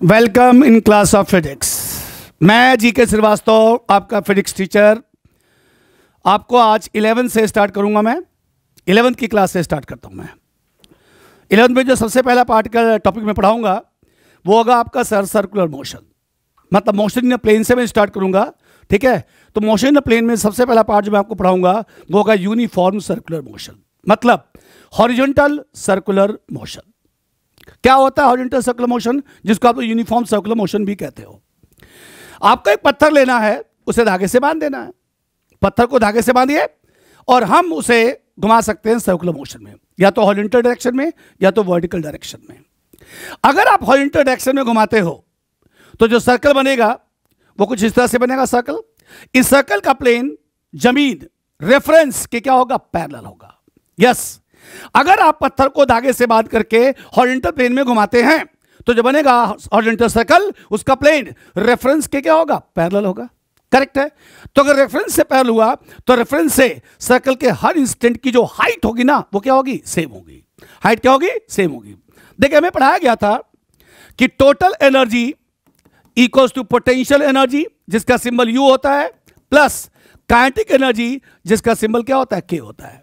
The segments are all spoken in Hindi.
Welcome in class of physics. मैं जीके श्रीवास्तव, आपका फिजिक्स टीचर। आपको आज 11 से स्टार्ट करूंगा। मैं 11th की क्लास से स्टार्ट करता हूं। मैं 11th में जो सबसे पहला पार्ट का टॉपिक मैं पढ़ाऊंगा वो होगा आपका सर्कुलर मोशन। मतलब मोशन इन प्लेन से मैं स्टार्ट करूंगा, ठीक है। तो मोशन इन प्लेन में सबसे पहला पार्ट जो मैं आपको पढ़ाऊंगा वो होगा यूनिफॉर्म सर्कुलर मोशन, मतलब हॉरिजॉन्टल सर्कुलर मोशन। क्या होता है हॉरिजॉन्टल सर्कुलर मोशन, जिसको आप यूनिफॉर्म सर्कुलर मोशन भी कहते हो। आपको एक पत्थर लेना है, उसे धागे से बांध देना है। पत्थर को धागे से बांधिए और हम उसे घुमा सकते हैं सर्कुलर मोशन में, या तो हॉरिजॉन्टल डायरेक्शन में या तो वर्टिकल डायरेक्शन में। अगर आप हॉरिजॉन्टल डायरेक्शन में घुमाते हो तो जो सर्कल बनेगा वो कुछ इस तरह से बनेगा। सर्कल, इस सर्कल का प्लेन जमीन रेफरेंस के क्या होगा, पैरेलल होगा। यस, अगर आप पत्थर को धागे से बांध करके हॉरिजॉन्टल प्लेन में घुमाते हैं तो जो बनेगा हॉरिजॉन्टल सर्कल, उसका प्लेन रेफरेंस के क्या होगा, पैरेलल होगा। करेक्ट है। तो अगर रेफरेंस से पैरेलल हुआ तो रेफरेंस से सर्कल के हर इंस्टेंट की जो हाइट होगी ना, वो क्या होगी, सेम होगी। हाइट क्या होगी, सेम होगी। देखिए, हमें पढ़ाया गया था कि total energy equals to potential energy, जिसका सिंबल यू होता है, प्लस काइनेटिक एनर्जी, जिसका सिंबल क्या होता है, के होता है।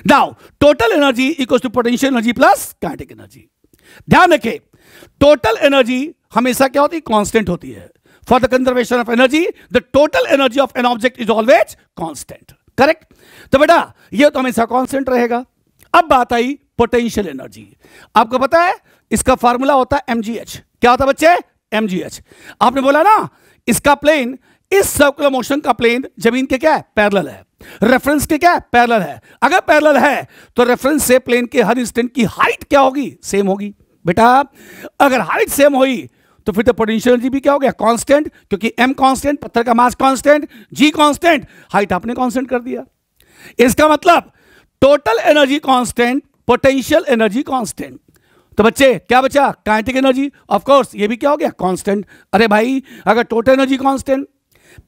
Now total energy equals to potential energy plus kinetic energy. ध्यान रखें, टोटल एनर्जी हमेशा क्या होती है, कांस्टेंट होती है। For the conservation of energy the total energy of an object is always constant. Correct. तो बेटा ये तो हमेशा कांस्टेंट रहेगा। अब बात आई पोटेंशियल एनर्जी। आपको पता है इसका फार्मूला होता है mgh। क्या होता है बच्चे, mgh। आपने बोला ना इसका प्लेन, इस सर्कुलर मोशन का प्लेन जमीन के क्या है, पैरेलल है। रेफरेंस के क्या है, पैरेलल है। अगर पैरेलल है तो रेफरेंस से प्लेन के हर इंस्टेंट की हाइट क्या होगी, सेम होगी। बेटा अगर हाइट सेम हुई तो फिर तो पोटेंशियल एनर्जी भी क्या हो गया, कांस्टेंट, क्योंकि m कांस्टेंट, पत्थर का mass constant, g constant, height आपने कांस्टेंट कर दिया। इसका मतलब total energy constant, potential energy constant. तो बच्चे क्या बचा, काइनेटिक एनर्जी। ऑफ कोर्स ये भी क्या हो गया, कांस्टेंट। अरे भाई अगर total energy constant,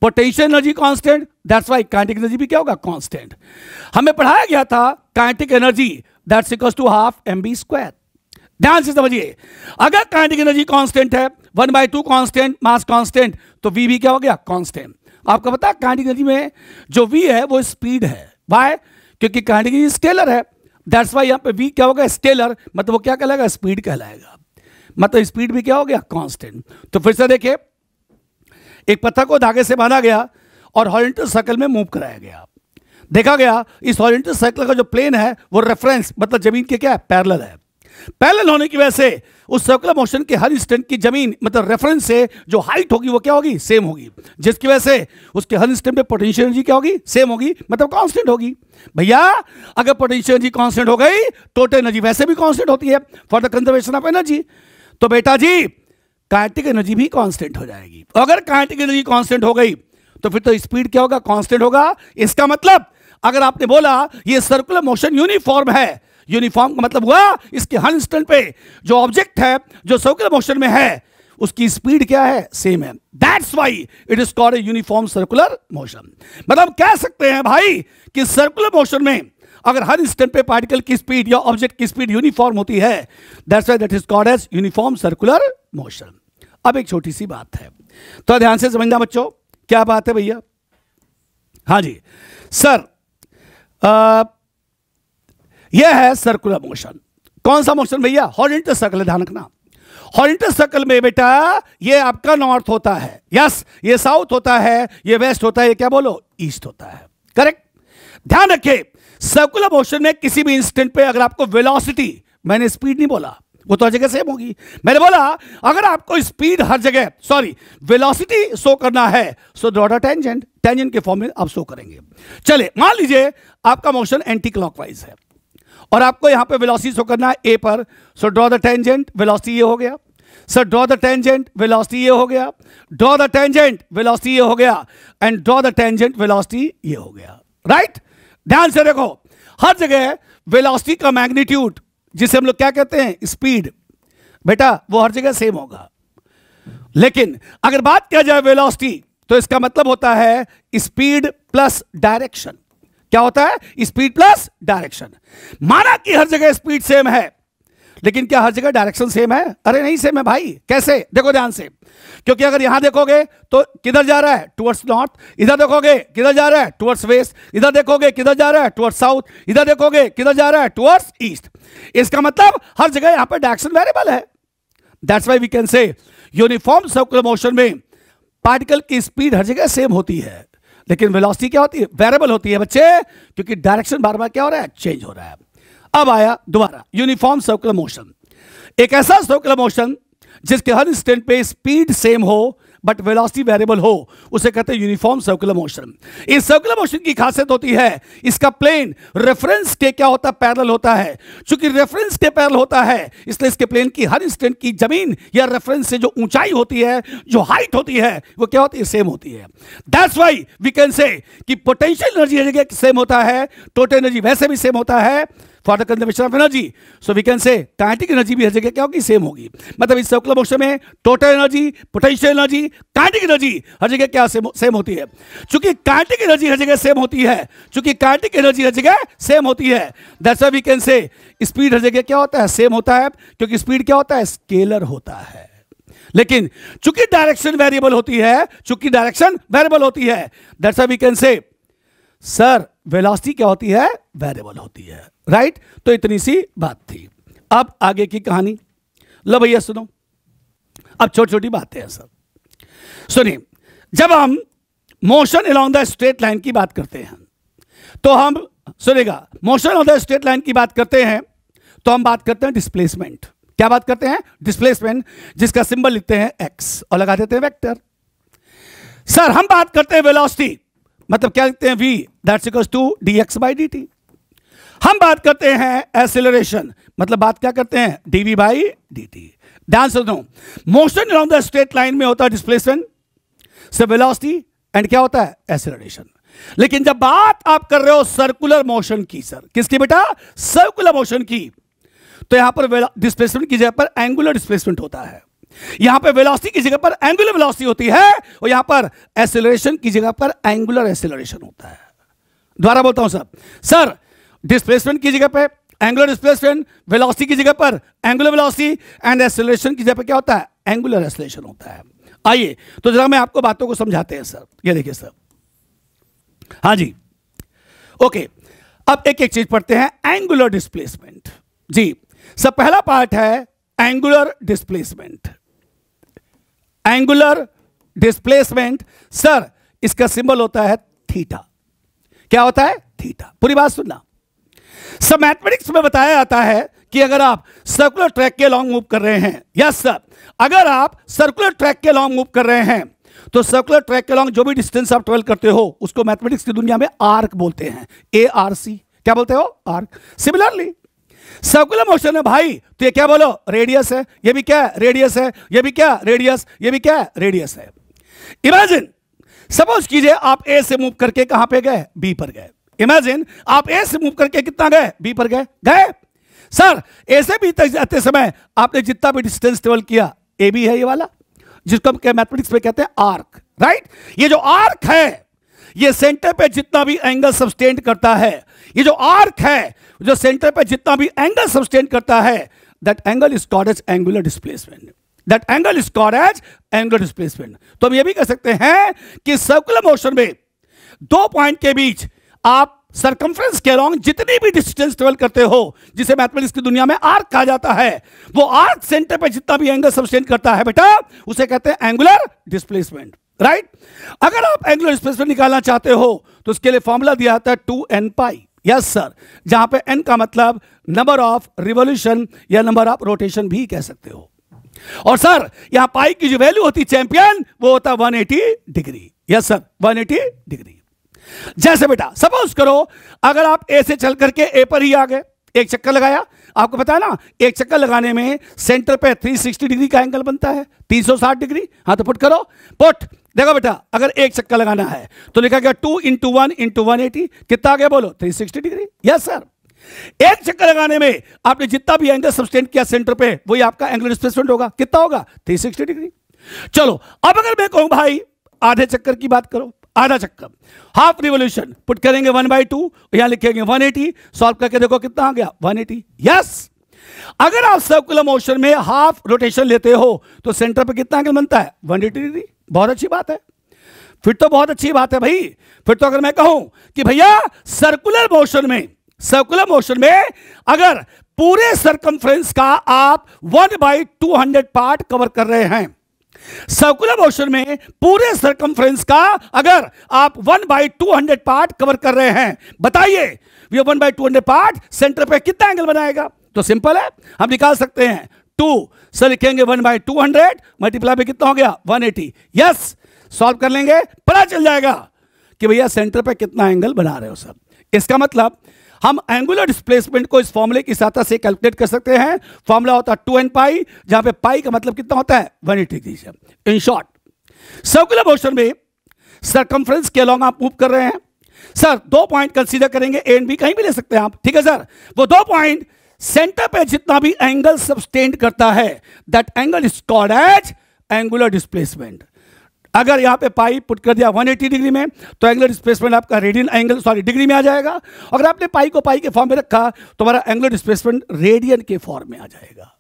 potential energy constant, that's why kinetic energy भी क्या होगा, कांस्टेंट। हमें पढ़ाया गया था kinetic energy that's equals to half mv²। ध्यान से समझिए, अगर काइनेटिक एनर्जी कांस्टेंट है, 1/2 कांस्टेंट, मास कांस्टेंट, तो v भी क्या हो गया, कांस्टेंट। आपको पता है काइनेटिक एनर्जी में जो v है वो स्पीड है। व्हाई, क्योंकि काइनेटिक एनर्जी स्केलर है। दैट्स व्हाई यहां पे v क्या होगा, स्केलर, मतलब वो क्या कहलाएगा, स्पीड कहलाएगा। मतलब स्पीड भी क्या हो गया, कांस्टेंट। तो फिर से देखिए, एक पत्थर को धागे से बांधा गया और हॉरिजॉन्टल सर्कल में मूव कराया गया। देखा गया इस हॉरिजॉन्टल सर्कल का जो प्लेन है वो रेफरेंस, मतलब जमीन के क्या है, पैरेलल है। पैरेलल होने की वजह से उस सर्कुलर मोशन के हर इंस्टेंट की जमीन, मतलब रेफरेंस से जो हाइट होगी वो क्या होगी, सेम होगी। जिसकी वजह से उसके हर इंस्टेंट पे पोटेंशियल एनर्जी क्या होगी, सेम होगी, मतलब कांस्टेंट होगी। भैया अगर पोटेंशियल एनर्जी कांस्टेंट हो गई, टोटल एनर्जी वैसे भी कांस्टेंट होती है for the conservation of energy. तो बेटा जी काइनेटिक एनर्जी भी कांस्टेंट हो जाएगी। अगर काइनेटिक एनर्जी कांस्टेंट हो गई तो फिर तो स्पीड क्या होगा, कांस्टेंट होगा। इसका मतलब अगर आपने बोला ये सर्कुलर मोशन यूनिफॉर्म है, यूनिफॉर्म का मतलब हुआ इसके हर इंस्टेंट पे जो ऑब्जेक्ट है जो सर्कुलर मोशन में है उसकी स्पीड क्या है, सेम है। That's why it is called a uniform circular motion. मतलब कह सकते हैं भाई कि सर्कुलर मोशन में अगर हर इंस्टेंट पे पार्टिकल की स्पीड या ऑब्जेक्ट की स्पीड यूनिफॉर्म होती है, that's why that is called as uniform circular motion. अब एक छोटी सी बात है, तो ध्यान से समझना बच्चों। क्या बात है भैया, हाँ जी सर, यह है सर्कुलर मोशन। कौन सा मोशन भैया, हॉरिजॉन्टल सर्कल है। ध्यान रखना, हॉरिजॉन्टल सर्कल में बेटा ये आपका नॉर्थ होता है, यस, ये साउथ होता है, ये वेस्ट होता है, ये क्या बोलो, ईस्ट होता है। करेक्ट। ध्यान रखें, सर्कुलर मोशन में किसी भी इंस्टेंट पे अगर आपको वेलोसिटी, मैंने स्पीड नहीं बोला, वो तो हर जगह सेम होगी। मैंने बोला अगर आपको स्पीड हर जगह, सॉरी वेलोसिटी शो करना है, so draw the tangent. Tangent के फॉर्म में आप शो करेंगे। चले मान लीजिए आपका मोशन एंटी क्लॉकवाइज है और आपको यहां पे वेलोसिटी शो करना है ए पर, so draw the tangent, velocity ये हो गया। Sir draw the tangent, velocity ये हो गया। ड्रॉ द टेंजेंट, वेलोसिटी ये हो गया। And draw the tangent, velocity ये हो गया। राइट। ध्यान से देखो, हर जगह वेलोसिटी का मैग्नीट्यूड, जिसे हम लोग क्या कहते हैं, स्पीड, बेटा वो हर जगह सेम होगा। लेकिन अगर बात किया जाए वेलोसिटी, तो इसका मतलब होता है स्पीड प्लस डायरेक्शन। क्या होता है, स्पीड प्लस डायरेक्शन। माना कि हर जगह स्पीड सेम है, लेकिन क्या हर जगह डायरेक्शन सेम है? अरे नहीं सेम है भाई। कैसे? देखो ध्यान से, क्योंकि अगर यहां देखोगे तो किधर जा रहा है? Towards north. इधर देखोगे किधर जा रहा है? Towards west. इधर देखोगे किधर जा रहा है? Towards south. इधर देखोगे किधर जा रहा है? Towards east. इसका मतलब हर जगह यहां पर डायरेक्शन वेरिएबल है। That's why we can say uniform circular motion में पार्टिकल की स्पीड हर जगह सेम होती है, लेकिन वेलोसिटी क्या होती है? वेरिएबल होती है बच्चे, क्योंकि डायरेक्शन बार बार क्या हो रहा है? चेंज हो रहा है। अब आया दोबारा यूनिफॉर्म सर्कुलर मोशन, एक ऐसा सर्कुलर मोशन जिसके हर इंस्टेंट पे स्पीड सेम हो बट वेलोसिटी वेरिएबल हो, उसे कहते हैं यूनिफॉर्म सर्कुलर मोशन। इस सर्कुलर मोशन की खासियत होती है इसका प्लेन रेफरेंस के क्या होता है? पैरेलल होता है। चूंकि रेफरेंस के पैरेलल होता है इसलिए इसके प्लेन की हर इंस्टेंट की जमीन या रेफरेंस से जो ऊंचाई होती है, जो हाइट होती है, वो क्या होती है? सेम होती है। दैट्स व्हाई वी कैन से कि पोटेंशियल एनर्जी हर जगह सेम होता है, टोटल एनर्जी वैसे भी सेम होता है for the conservation of energy. So we can say kinetic energy भी हर जगह क्या होगी? सेम होगी। मतलब इस सर्कुलर मोशन में total energy, potential energy, kinetic energy हर जगह क्या सेम होती है। चूंकि काइनेटिक एनर्जी हर जगह सेम होती है, चूंकि काइनेटिक एनर्जी हर जगह सेम होती है, that's why we can say speed हर जगह क्या होता है? सेम होता है, क्योंकि स्पीड क्या होता है? स्केलर होता है। लेकिन चूंकि डायरेक्शन वेरिएबल होती है, चूंकि डायरेक्शन वेरिएबल होती है, that's why we can say sir velocity क्या होती है? वेरिएबल होती है। राइट? तो इतनी सी बात थी। अब आगे की कहानी लो भैया सुनो। अब छोटी छोटी बातें हैं सर, सुनिए। जब हम motion along the straight line की बात करते हैं तो हम सुनेगा, motion along the straight line की बात करते हैं तो हम बात करते हैं डिस्प्लेसमेंट। क्या बात करते हैं? डिस्प्लेसमेंट, जिसका सिंबल लिखते हैं एक्स और लगा देते हैं वेक्टर। सर हम बात करते हैं वेलोसिटी, मतलब क्या लिखते हैं? v that's equals to dx by dt। हम बात करते हैं एक्सेलरेशन, मतलब बात क्या करते हैं? dv by dt। ध्यान से सुनो, motion along the straight line में होता है डिस्प्लेसमेंट से वेलोसिटी एंड क्या होता है? एक्सेलरेशन। लेकिन जब बात आप कर रहे हो सर्कुलर मोशन की, सर किसकी बेटा? सर्कुलर मोशन की, तो यहां पर डिस्प्लेसमेंट की जगह पर एंगुलर डिस्प्लेसमेंट होता है, यहां पर वेलोसिटी की जगह पर एंगुलर वेलोसिटी होती है, और यहां पर एक्सेलरेशन की जगह पर एंगुलर एक्सेलरेशन होता है। दोबारा बोलता हूं सर डिस्प्लेसमेंट की जगह पे एंगुलर डिस्प्लेसमेंट, वेलोसिटी की जगह पर एंगुलर वेलोसिटी एंड एक्सेलरेशन की जगह पे क्या होता है? एंगुलर एक्सेलरेशन होता है। आइए तो जरा मैं आपको बातों को समझाते हैं सर। ये देखिए सर, हाँ जी, ओके। अब एक एक चीज पढ़ते हैं। एंगुलर डिस्प्लेसमेंट जी, सब पहला पार्ट है angular displacement. Angular displacement sir इसका सिंबल होता है थीटा। क्या होता है? थीटा। पूरी बात सुनना। सब मैथमेटिक्स में बताया जाता है कि अगर आप सर्कुलर ट्रैक के लॉन्ग मूव कर रहे हैं, यस सर, अगर आप सर्कुलर ट्रैक के लॉन्ग मूव कर रहे हैं तो सर्कुलर ट्रैक के लॉन्ग जो भी डिस्टेंस आप ट्रेवल करते हो उसको मैथमेटिक्स की दुनिया में आर्क बोलते हैं। ARC। क्या बोलते हो? आर्क। सिमिलरली सर्कुलर मोशन है भाई, तो ये क्या बोलो? रेडियस है। ये भी क्या है? रेडियस है। ये भी क्या? रेडियस। ये भी क्या है? रेडियस है। इमेजिन, सपोज कीजिए आप ए से मूव करके कहां पे गए? बी पर गए। इमेजिन आप ए से मूव करके कितना गए? बी पर गए। सर ए से बी तक जाते समय आपने जितना भी डिस्टेंस ट्रेवल किया, ए बी है ये वाला, जिसको हम मैथमेटिक्स में कहते हैं आर्क। राइट? ये जो आर्क है ये सेंटर पे जितना भी एंगल सब्सटेंड करता है, ये जो आर्क है जो सेंटर पे जितना भी एंगल सब्सटेंड करता है, that angle is called as angular displacement. That angle is called as angular displacement. तो हम ये भी कह सकते हैं कि सर्कुलर मोशन में दो पॉइंट के बीच आप सरकमफ्रेंस के अलोंग जितनी भी डिस्टेंस ट्रेवल करते हो, जिसे मैथमेटिक्स की दुनिया में आर्क कहा जाता है, वो आर्क सेंटर पे जितना भी एंगल सब्सटेंड करता है बेटा, उसे कहते हैं एंगुलर डिस्प्लेसमेंट। राइट? अगर आप एंगुलर डिस्प्लेसमेंट निकालना चाहते हो तो उसके लिए फॉर्मूला दिया जाता है 2n पाई। यस सर, जहां पे n का मतलब नंबर ऑफ रिवॉल्यूशन या नंबर ऑफ रोटेशन भी कह सकते हो। और सर यहां पाई की जो वैल्यू होती चैंपियन, वो होता 180 डिग्री। Yes sir, 180 degree. जैसे बेटा सपोज करो अगर आप ए से चल करके ए पर ही आ गए, एक चक्कर लगाया, आपको पता है ना एक चक्कर लगाने में सेंटर पे 360 डिग्री का एंगल बनता है, 360 डिग्री। हाँ तो पुट करो, पुट। देखो बेटा अगर एक चक्कर लगाना है तो लिखा गया 2 × 1 × 180, कितना आ गया बोलो? 360 डिग्री। यस सर, एक चक्कर लगाने में आपने जितना भी एंगल सब्सटेंड किया सेंटर पे, वही आपका एंगुलर डिस्प्लेसमेंट होगा। कितना होगा? 360 डिग्री। चलो अब अगर मैं कहूं भाई आधे चक्कर की बात करो, आधा चक्कर, हाफ रिवॉल्यूशन, पुट करेंगे 1/2, यहां लिखेंगे 180, सॉल्व करके देखो कितना आ गया? 180। यस, अगर आप सर्कुलर मोशन में हाफ रोटेशन लेते हो तो सेंटर पे कितना एंगल बनता है? 180 डिग्री। बहुत अच्छी बात है, फिर तो बहुत अच्छी बात है भाई। फिर तो अगर मैं कहूं कि भैया सर्कुलर मोशन में अगर पूरे सरकमफ्रेंस का आप 1/200 पार्ट कवर कर रहे हैं, सर्कुलर मोशन में पूरे सरकमफ्रेंस का अगर आप 1/200 पार्ट कवर कर रहे हैं, बताइए ये 1/200 पार्ट सेंटर पे कितना एंगल बनाएगा? तो सिंपल है, हम निकाल सकते हैं 2 सर लिखेंगे 1/200 मल्टीप्लाई पे कितना हो गया? 180। यस, सॉल्व कर लेंगे, पता चल जाएगा कि भैया सेंटर पे कितना एंगल बना रहे हो सब। इसका मतलब हम एंगुलर डिस्प्लेसमेंट को इस फॉर्मूले की सहायता से कैलकुलेट कर सकते हैं। फॉर्मूला होता है 2n पाई, जहां पे पाई का मतलब कितना होता है? 180 डिग्री से। इन शॉर्ट, सर्कुलर मोशन में सरकमफ्रेंस के अलोंग आप मूव कर रहे हैं। सर 2 पॉइंट कंसीडर करेंगे, ए एंड बी कहीं भी ले सकते हैं आप, ठीक है सर। वो 2 पॉइंट सेंटर पे जितना भी एंगल सब्सटेंड करता है, that angle is called as angular displacement. अगर यहां पे पाई पुट कर दिया 180 डिग्री में, तो एंगुलर डिस्प्लेसमेंट आपका डिग्री में आ जाएगा। अगर आपने पाई को पाई के फॉर्म में रखा तो हमारा एंगुलर डिस्प्लेसमेंट रेडियन के फॉर्म में आ जाएगा।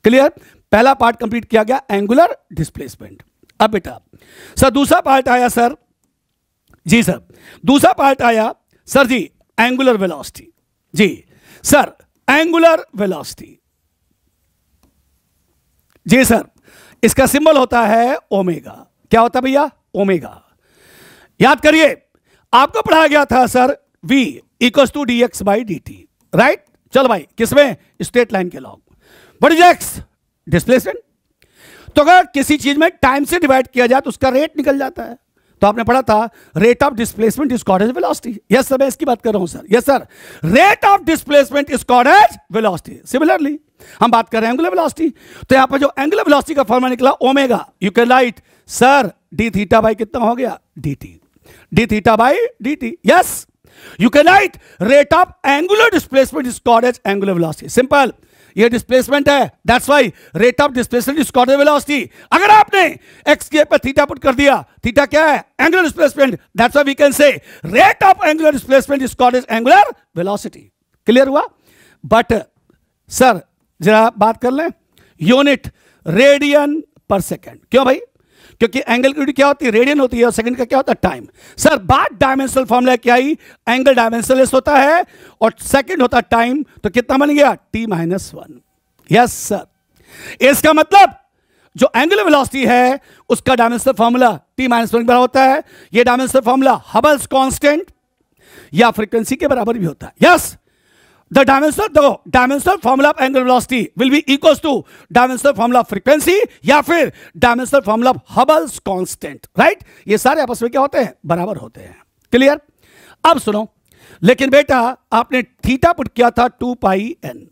क्लियर? पहला पार्ट कंप्लीट किया गया, एंगुलर डिस्प्लेसमेंट। अब बेटा सर दूसरा पार्ट आया सर जी, सर दूसरा पार्ट आया सर जी एंगुलर वेलोसिटी। जी सर, एंगुलर वेलोसिटी, जी सर, इसका सिंबल होता है ओमेगा। क्या होता है भैया? ओमेगा। याद करिए, आपको पढ़ाया गया था सर v = dx/dt, राइट? चल भाई, किसमें? स्ट्रेट लाइन के log. What is x? Displacement. तो अगर किसी चीज में टाइम से डिवाइड किया जाए तो उसका रेट निकल जाता है। तो आपने पढ़ा था rate of displacement is called as velocity. Yes sir, मैं इसकी बात कर रहा हूं sir. Yes sir, rate of displacement is called as velocity. Similarly हम बात कर रहे हैं एंगुलर वेलोसिटी, तो यहां पर जो एंगुलर वेलोसिटी का फॉर्मूला निकला omega, you can write sir D theta by कितना हो गया? dt। D theta by dt। Yes, you can write rate of angular displacement is called as angular velocity. Simple, ये डिस्प्लेसमेंट है, that's why rate of displacement is called as velocity. अगर आपने x के पर थीटा पुट कर दिया, थीटा क्या है? Angular displacement, that's why we can say rate of angular displacement is called as angular velocity. Clear हुआ? बट सर जरा बात कर लें, यूनिट रेडियन पर सेकेंड। क्यों भाई? क्योंकि एंगल की यूनिट क्या होती है? रेडियन होती है, और सेकंड का क्या होता है? टाइम। सर बात डायमेंशनल फॉर्मूला क्या आई? एंगल डायमेंशनलेस होता है और सेकंड होता है टाइम, तो कितना बन गया? t-1। यस सर, इसका मतलब जो एंगुलर वेलोसिटी है उसका डायमेंशनल फॉर्मूला t-1 के बराबर होता है। ये डायमेंशनल फॉर्मूला हबल्स कांस्टेंट या फ्रीक्वेंसी के बराबर भी होता है। Yes, the dimensional formula of angular velocity will be equals to dimensional formula of frequency या फिर dimensional formula of Hubble's constant, right? ये सारे आपस में क्या होते हैं? बराबर होते हैं। क्लियर? अब सुनो, लेकिन बेटा आपने थीटा पुट किया था 2πn।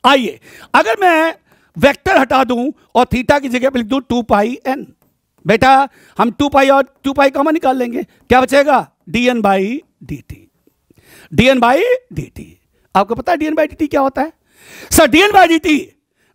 आइए अगर मैं वेक्टर हटा दूं और थीटा की जगह पर लिख दूं 2πn, बेटा हम 2π और 2π कॉमन निकाल लेंगे, क्या बचेगा? dn/dt। dn/dt। आपको पता है dn/dt क्या होता है? Sir dn/dt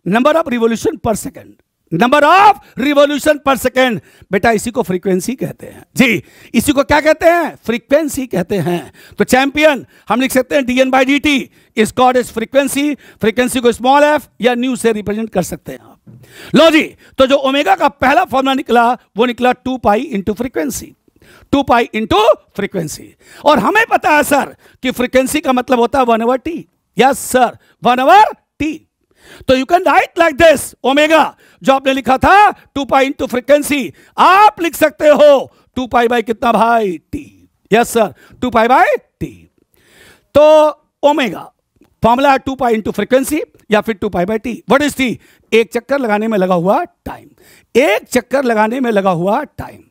number of revolution पर सेकंड। नंबर ऑफ रिवॉल्यूशन पर सेकंड, बेटा इसी को फ्रीक्वेंसी कहते हैं। जी, इसी को क्या कहते हैं? फ्रीक्वेंसी कहते हैं। तो चैंपियन हम लिख सकते हैं dn/dt is called as frequency. Frequency को स्मॉल f या न्यू से रिप्रेजेंट कर सकते हैं आप। लो जी, तो जो ओमेगा का पहला फॉर्मूला निकला वो निकला 2π इंटू फ्रीक्वेंसी। 2π into frequency. और हमें पता है सर कि फ्रीक्वेंसी का मतलब होता है 1/t। Yes sir, 1/t। तो you can write like this, omega जो आपने लिखा था 2π इंटू फ्रीक्वेंसी, आप लिख सकते हो 2π बाई कितना भाई? t। Yes sir, 2π by t। तो ओमेगा फॉर्मूला है 2π इंटू फ्रीक्वेंसी या फिर 2π by t। What is t? एक चक्कर लगाने में लगा हुआ टाइम। एक चक्कर लगाने में लगा हुआ टाइम।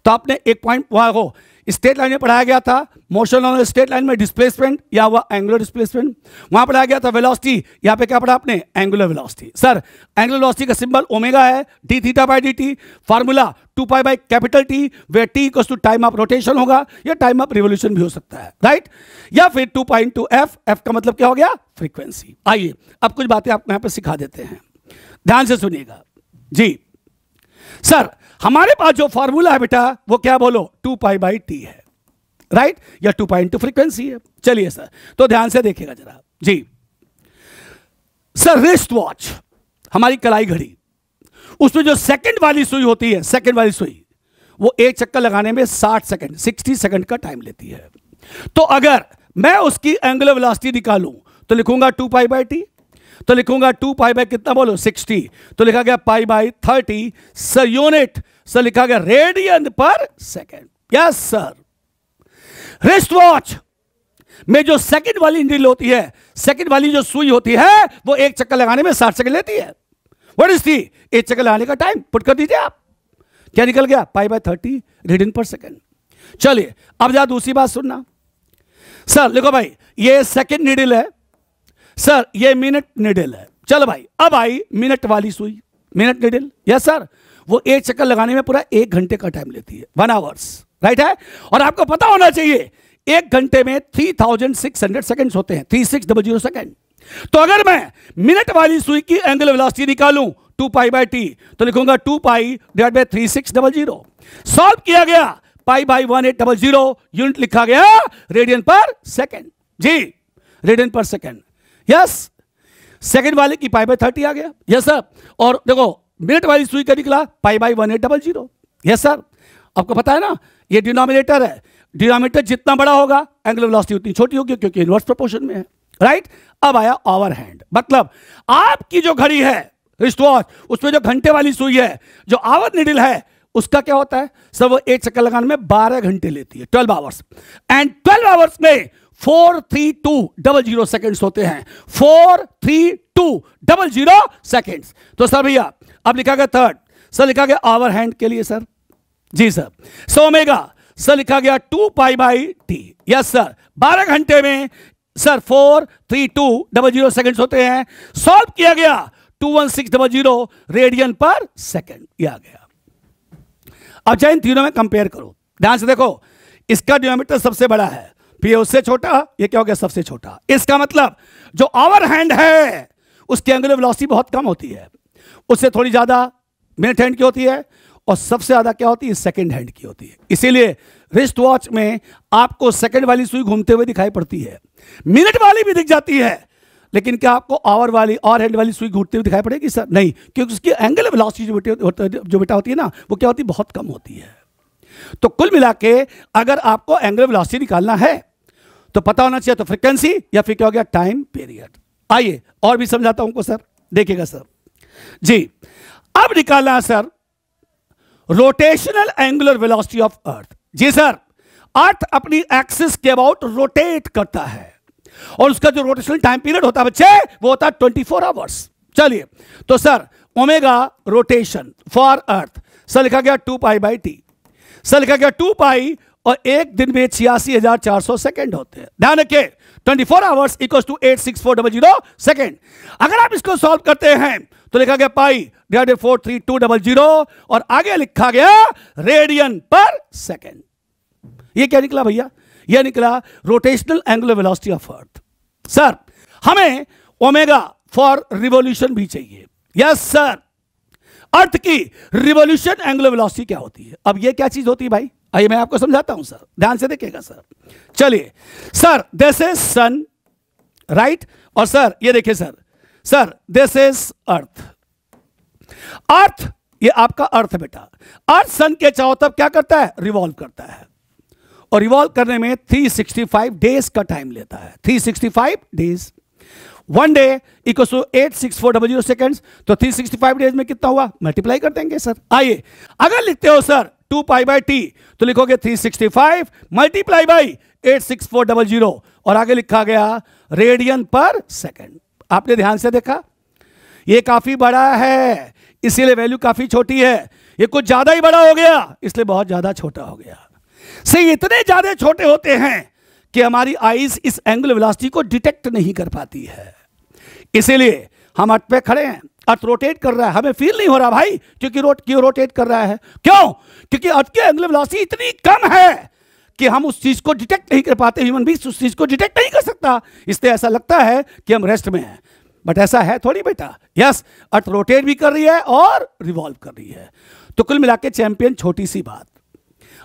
तो आपने एक पॉइंट वहां को स्ट्रेट लाइन में पढ़ाया गया था, मोशन ऑन स्ट्रेट लाइन में डिस्प्लेसमेंट या हुआ एंगुलर डिस्प्लेसमेंट। वहां पढ़ाया गया था वेलोसिटी, यहां पे क्या पढ़ा आपने? Angular velocity. Sir angular velocity का सिंबल ओमेगा है, D theta by D T. Formula 2π by capital T, where T equals to time of rotation होगा या टाइम ऑफ रिवोल्यूशन भी हो सकता है, राइट? या फिर 2π इंटू एफ। एफ का मतलब क्या हो गया? फ्रीक्वेंसी। आइए अब कुछ बातें आपको यहां पर सिखा देते हैं, ध्यान से सुनिएगा जी। सर हमारे पास जो फॉर्मूला है बेटा वो क्या बोलो? 2π बाई टी है, राइट? या 2π इंटू फ्रीक्वेंसी है। चलिए सर, तो ध्यान से देखिएगा जरा जी। सर रिस्ट वॉच, हमारी कलाई घड़ी, उसमें जो सेकंड वाली सुई होती है, सेकंड वाली सुई, वो एक चक्कर लगाने में 60 सेकंड 60 सेकंड का टाइम लेती है। तो अगर मैं उसकी एंगुलर वेलोसिटी निकालूं तो लिखूंगा 2 पाई बाई टी, तो लिखूंगा 2 पाई बाई कितना बोलो 60, तो लिखा गया pi by 30। Sir unit, sir लिखा गया रेडियन पर second. Yes sir, wrist watch में जो सेकंड वाली नीडल होती है, सेकंड वाली जो सुई होती है, वो एक चक्कर लगाने में 60 सेकंड लेती है। व्हाट इज दी, एक चक्कर लगाने का टाइम पुट कर दीजिए आप, क्या निकल गया पाई बाई 30 रेडियन पर सेकंड। चलिए अब जरा दूसरी बात सुनना। सर देखो भाई, ये सेकंड नीडल है, सर ये मिनट नीडल है। चलो भाई, अब आई मिनट वाली सुई, मिनट नीडल। यस सर, वो एक चक्कर लगाने में पूरा 1 घंटे का टाइम लेती है, 1 आवर्स, राइट है। और आपको पता होना चाहिए 1 घंटे में 3600 सेकंड्स होते हैं, 3600 सेकंड। तो अगर मैं मिनट वाली सुई की एंगुलर वेलोसिटी निकालूं 2 पाई बाई टी, तो लिखूंगा 2 पाई डिवाइड बाई 3600। सॉल्व किया गया, पाई बाई 1800, यूनिट लिखा गया रेडियन पर सेकंड। जी, रेडियन पर सेकंड। यस, सेकंड वाले की पाई बाई 30 आ गया। यस सर, और देखो मिनट वाली सुई का निकला पाई बाई 1800। यस सर, आपको पता है ना ये डिनोमिनेटर है, डिनोमिनेटर जितना बड़ा होगा एंगुलर वेलोसिटी उतनी छोटी होगी, क्योंकि इनवर्स प्रोपोर्शन में है, राइट। अब आया आवर हैंड, मतलब आपकी जो घड़ी है रिस्ट वॉच, उसमें जो घंटे वाली सुई है, जो आवर नीडल है, उसका क्या होता है सर, वो एक चक्कर लगाने में 12 घंटे लेती है, 12 आवर्स। एंड 12 आवर्स में 43200 सेकेंड्स होते हैं, 43200 सेकेंड्स। तो सर भैया अब लिखा गया थर्ड, सर लिखा गया आवर हैंड के लिए सर। जी सर, सो ओमेगा सर लिखा गया 2 pi by T. Yes sir, 12 घंटे में सर 43200 सेकेंड्स होते हैं। सॉल्व किया गया 21600 रेडियन पर सेकेंड, ये आ गया। अब चाहे इन तीनों में कंपेयर करो, ध्यान से देखो, इसका डिनोमिनेटर सबसे बड़ा है, फिर उससे छोटा, ये क्या हो गया सबसे छोटा। इसका मतलब जो आवर हैंड है उसकी एंगुलर वेलोसिटी बहुत कम होती है, उससे थोड़ी ज्यादा मिनट हैंड की होती है, और सबसे ज्यादा क्या होती है सेकंड हैंड की होती है। इसीलिए रिस्ट वॉच में आपको सेकंड वाली सुई घूमते हुए दिखाई पड़ती है, मिनट वाली भी दिख जाती है, लेकिन क्या आपको आवर वाली और हैंड वाली सुई घूमते हुए दिखाई पड़ेगी सर? नहीं, क्योंकि उसकी एंगुलर वेलोसिटी जो बेटा होती है ना, वो क्या होती है बहुत कम होती है। तो कुल मिला के अगर आपको एंगुलर वेलोसिटी निकालना है तो पता होना चाहिए तो फ्रीक्वेंसी, या फिर क्या हो गया टाइम पीरियड। आइए और भी समझाता हूं सर, देखिएगा सर जी। अब निकालना है sir rotational angular velocity of earth. जी सर, अर्थ अपनी एक्सिस के अबाउट रोटेट करता है, और उसका जो रोटेशनल टाइम पीरियड होता है बच्चे, वो होता है 24 आवर्स। चलिए, तो sir omega rotation for earth, sir लिखा गया 2 पाई बाई टी, सर लिखा गया 2 पाई, और एक दिन में 86,400 सेकेंड होते हैं। ध्यान रखिए 24 आवर्स इक्वल्स टू 86400 सेकेंड। अगर आप इसको सॉल्व करते हैं तो लिखा गया पाई डिवाइडेड 43200, और आगे लिखा गया रेडियन पर सेकेंड। ये क्या निकला भैया? ये निकला rotational angular velocity of earth. Sir हमें ओमेगा फॉर रिवॉल्यूशन भी चाहिए। यस सर, अर्थ की रिवॉल्यूशन एंगुलर वेलोसिटी क्या होती है? अब ये क्या चीज होती है भाई? आइए मैं आपको समझाता हूं सर, ध्यान से देखिएगा सर। चलिए sir, this is sun, right, और सर ये देखिए sir, sir this is earth. Earth, ये आपका अर्थ बेटा, अर्थ सन के चारों तरफ क्या करता है? रिवॉल्व करता है, और रिवॉल्व करने में 365 डेज का टाइम लेता है। 365 days, 1 day equals to 86400 seconds. तो 365 डेज में कितना हुआ? मल्टीप्लाई कर देंगे सर। आइए, अगर लिखते हो सर 2 पाई बाई टी, तो लिखोगे 365 मल्टीप्लाई बाई 86400, और आगे लिखा गया रेडियन पर सेकेंड। आपने ध्यान से देखा, ये काफी बड़ा है इसीलिए वैल्यू काफी छोटी है, ये कुछ ज्यादा ही बड़ा हो गया इसलिए बहुत ज्यादा छोटा हो गया। से इतने ज्यादा छोटे होते हैं कि हमारी आईज इस एंगुलर वेलोसिटी को डिटेक्ट नहीं कर पाती है। इसीलिए हम अर्थ पे खड़े हैं, अर्थ रोटेट कर रहा है, हमें फील नहीं हो रहा भाई, क्यों रोटेट कर रहा है? क्यों? क्योंकि अर्थ की एंगुलर वेलोसिटी इतनी कम है कि हम उस चीज को डिटेक्ट नहीं कर पाते, ह्यूमन बीइंग उस चीज को डिटेक्ट नहीं कर सकता, इसलिए ऐसा लगता है कि हम रेस्ट में हैं, बट ऐसा है थोड़ी बेटा। यस, अर्थ रोटेट भी कर रही है और रिवॉल्व कर रही है। तो कुल मिला के चैंपियन, छोटी सी बात,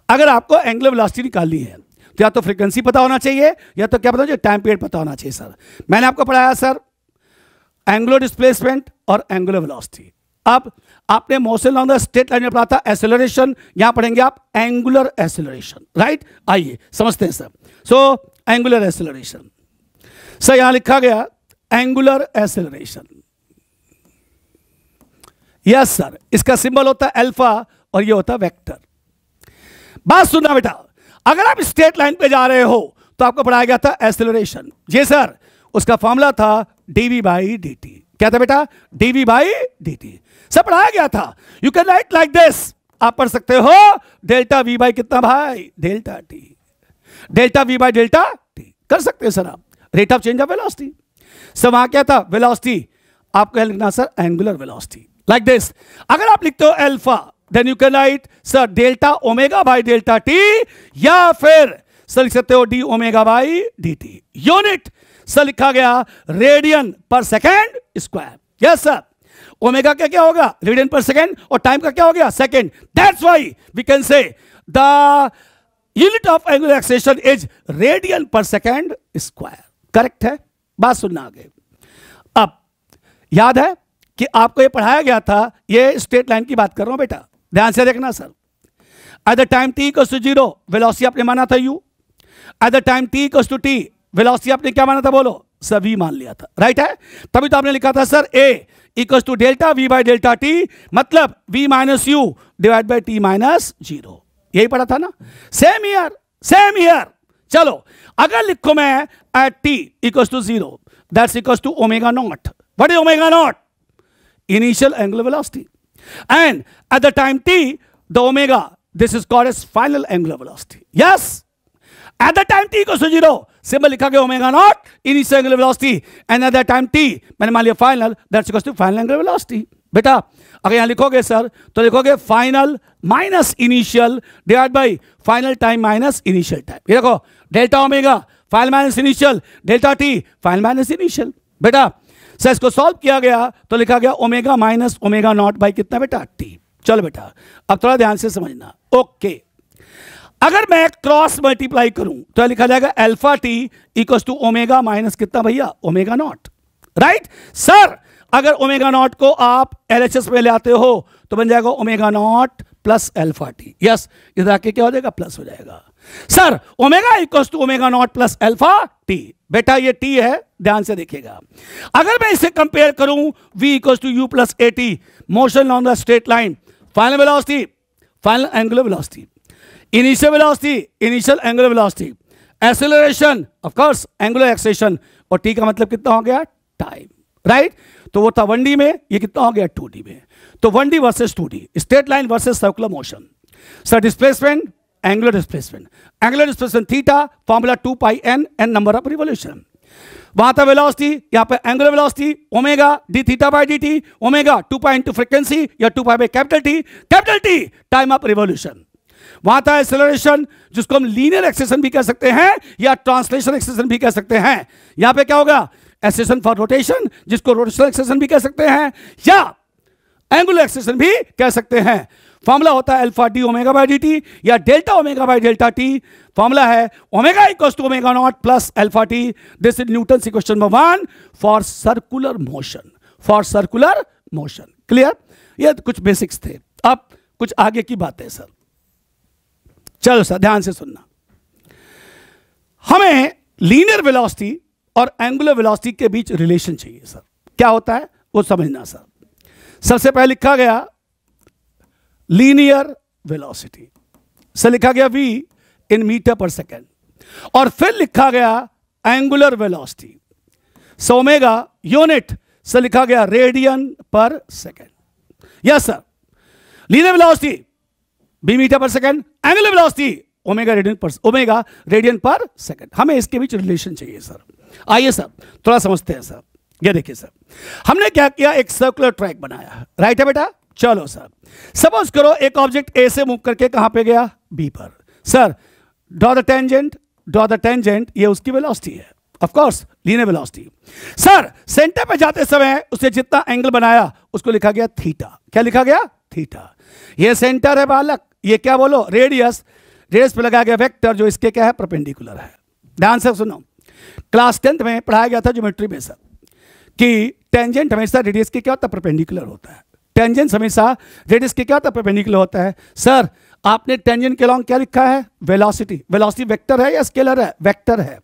अगर आपको एंगुलर वेलोसिटी निकालनी है तो या तो फ्रीक्वेंसी पता होना चाहिए, या तो क्या पता होना चाहिए? टाइम पीरियड पता होना चाहिए सर। मैंने आपको पढ़ाया सर एंगुलर डिस्प्लेसमेंट और एंगुलर वेलोसिटी। अब आपने motion on the straight line में पढ़ा था एक्सेलरेशन, यहां पढ़ेंगे आप एंगुलर एक्सेलरेशन, राइट। आइए समझते हैं sir. So angular acceleration, sir यहां लिखा गया एंगुलर एक्सेलरेशन, यस सर, इसका सिंबल होता है अल्फा और ये होता है वेक्टर। बात सुनना बेटा, अगर आप स्ट्रेट लाइन पे जा रहे हो तो आपको पढ़ाया गया था एक्सेलरेशन, जी सर, उसका फॉर्मूला था dv बाई dt। क्या था बेटा? dv बाई dt सब पढ़ाया गया था। You can write like this, आप पढ़ सकते हो डेल्टा v बाई कितना भाई? Delta t, delta v by delta t कर सकते हैं सर आप। Rate of change of velocity, sir वहां क्या था? वेलोसिटी, आपको लिखना sir angular velocity like this. अगर आप लिखते हो alpha, then you can write sir delta omega by delta T, या फिर सर लिख सकते हो D omega by D T. Unit sir लिखा गया रेडियन पर second square, yes sir. Omega क्या क्या होगा? रेडियन पर सेकेंड, और टाइम का क्या हो गया? Second. That's why we can say the unit of angular acceleration is radian पर सेकेंड स्क्वायर। करेक्ट है? बात सुनना आगे। अब याद है कि आपको ये पढ़ाया गया था, ये स्ट्रेट लाइन की बात कर रहा हूं बेटा, ध्यान से देखना sir. At the time t equals to 0 velocity आपने माना था u, at the time t equals to t velocity आपने क्या माना था? बोलो सर, v मान लिया था, राइट है। तभी तो आपने लिखा था sir a equals to delta v by delta t, मतलब v minus u divide by t minus 0, यही पढ़ा था ना। Same year, same year. चलो अगर लिखो मैं at t equals to 0 that's equals to omega not. What is omega not? Initial angular velocity, and at the time t the omega, this is called as final angular velocity, yes। at the time t equals to 0 symbol लिखा गया omega not, initial angular velocity, and at the time t मैंने मान लिया final, that's equals to final angular velocity. बेटा अगर यहां लिखोगे सर तो लिखोगे final minus initial divide by final time minus initial time. ये देखो delta omega final minus initial, delta t final minus initial. बेटा सर इसको सॉल्व किया गया तो लिखा गया omega minus omega not by कितना बेटा? टी। चलो बेटा अब थोड़ा ध्यान से समझना, ओके। अगर मैं क्रॉस मल्टीप्लाई करूं तो लिखा जाएगा alpha T equals to omega minus कितना भैया? Omega not, right sir. अगर ओमेगा नॉट को आप एलएचएस में ले आते हो तो बन जाएगा omega not plus alpha T, yes. इधर आके क्या हो जाएगा? प्लस हो जाएगा sir. Omega equals to omega not plus alpha T, बेटा ये टी है, ध्यान से देखिएगा। अगर मैं इसे कंपेयर करूं v equals to U plus A T, motion on the straight line, final velocity final angular velocity, initial velocity initial angular velocity, acceleration of course angular acceleration, और टी का मतलब कितना हो गया? Time, right. तो वो था 1D में, ये कितना हो गया? 2D में। तो 1D versus 2D, straight line versus circular motion. Sir displacement, angular displacement, angular displacement theta, formula 2 pi n, n number of revolution. वहां था वेलोसिटी, यहां पे angular velocity omega D theta by D T, omega 2 pi into frequency या 2 pi by capital T time of revolution. वहां था एक्सेलरेशन, जिसको हम लीनियर एक्सेलरेशन भी कह सकते हैं या ट्रांसलेशन एक्सेलरेशन भी कह सकते हैं। यहां पे क्या होगा? एक्सेलरेशन फॉर रोटेशन, जिसको रोटेशनल एक्सेलरेशन भी कह सकते हैं या एंगुलर एक्सेलरेशन भी कह सकते हैं। फॉर्मूला होता है alpha D omega by D T या delta omega by delta T. Formula है omega equals to omega not plus alpha T. This is Newton's equation number 1 for circular motion, for circular motion. Clear? ये कुछ बेसिक्स थे। अब कुछ आगे की बातें सर, चलो सर ध्यान से सुनना। हमें लीनियर वेलोसिटी और एंगुलर वेलोसिटी के बीच रिलेशन चाहिए सर। क्या होता है वो समझना सर। सबसे पहले लिखा गया लीनियर वेलोसिटी, से लिखा गया v इन मीटर पर सेकेंड, और फिर लिखा गया angular velocity, so omega unit से लिखा गया रेडियन पर second. Yes sir, linear velocity b metre पर second, angular velocity omega radian पर सेकेंड। हमें इसके बीच रिलेशन चाहिए सर। आइए सर थोड़ा समझते हैं सर। ये देखिए सर, हमने क्या किया? एक सर्कुलर ट्रैक बनाया, राइट है बेटा। चलो सर, सपोज करो एक ऑब्जेक्ट ए से मूव करके कहां पे गया? बी पर। सर ड्रॉ द टेंजेंट, ये उसकी वेलोसिटी है, of course linear velocity. Sir centre पे जाते समय उसे जितना एंगल बनाया उसको लिखा गया थीटा। क्या लिखा गया? थीटा। ये सेंटर है बालक, ये क्या बोलो? रेडियस। रेडियस पे लगाया गया वेक्टर जो इसके क्या है? परपेंडिकुलर है। ध्यान से सुनो, क्लास 10th में पढ़ाया गया था ज्योमेट्री में सर कि टेंजेंट हमेशा रेडियस के क्या होता है, परपेंडिकुलर होता है। टेंजेंट हमेशा रेडियस के क्या होता है, परपेंडिकुलर होता है। सर आपने टेंजेंट के अलॉन्ग क्या लिखा है, वेलोसिटी। वेलोसिटी वेक्टर है या स्केलर है, वेक्टर है।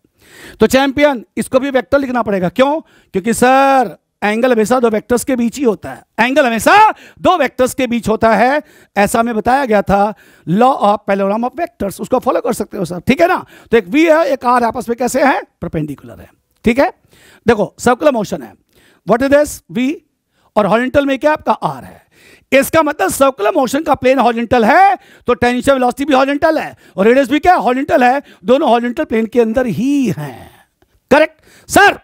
तो चैंपियन इसको भी वेक्टर लिखना पड़ेगा। क्यों? क्योंकि सर एंगल हमेशा दो वेक्टर्स के बीच ही होता है। एंगल हमेशा दो वेक्टर्स के बीच होता है, ऐसा हमें बताया गया था law of parallelogram of vectors. उसको फॉलो कर सकते हो सर, ठीक है ना। तो एक वी है एक आर आपस में कैसे है, परपेंडिकुलर है, ठीक है। देखो सर्कुलर मोशन है, व्हाट इज दिस, वी, और हॉरिजॉन्टल में क्या आपका आर है। इसका मतलब सर्कुलर मोशन का प्लेन हॉरिजॉन्टल है तो टेंजेंशियल वेलोसिटी भी हॉरिजॉन्टल है और रेडियस भी क्या हॉरिजॉन्टल है, दोनों हॉरिजॉन्टल प्लेन के अंदर ही हैं। Correct sir.